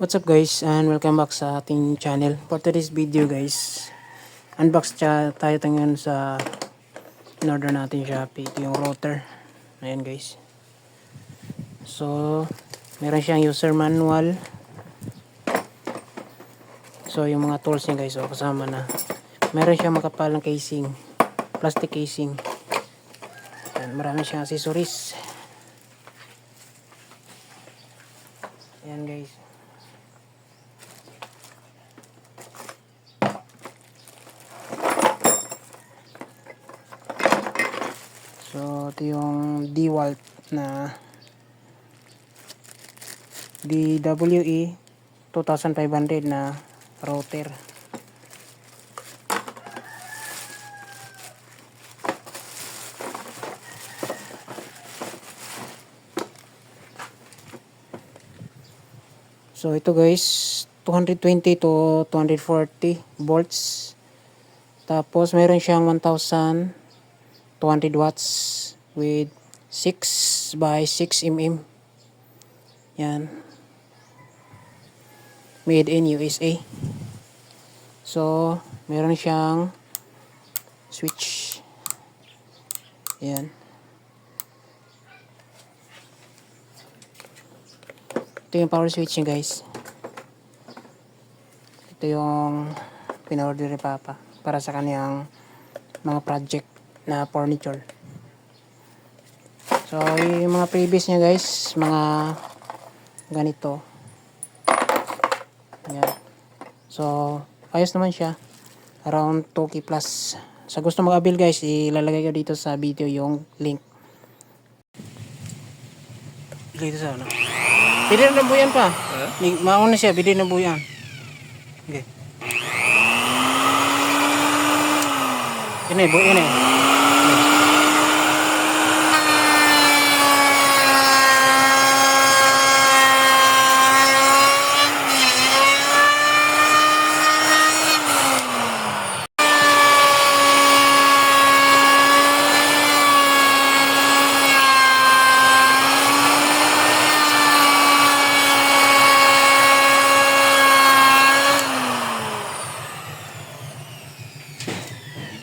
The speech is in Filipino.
What's up guys, and welcome back sa ating channel. For today's video guys, unbox tayo ngayon sa in-order natin Shopee. Ito yung router. Ayan guys. So, meron siyang user manual. So, yung mga tools niya guys, kasama na. Meron siyang makapalang casing, plastic casing. Ayan, marami siyang accessories. Ayan guys. So, ito yung DeWalt na DWE 2500 na router. So, ito guys, 220 to 240 volts. Tapos, meron siyang 1200 watts with 6 by 6 mm. Yan. Made in USA. So, meron siyang switch. Yan. Ito yung power switch niya guys. Ito yung pinorder ni Papa para sa kanyang mga project na furniture. So, yung mga previous niya guys, mga ganito. Ayan. So, ayos naman siya. Around 2K plus. Sa gusto mag-avail guys, ilalagay ko dito sa video yung link. Dito sa ano. Pili na buyan pa. Mauna siya, pili na buyan. Okay. Ini, buyan eh.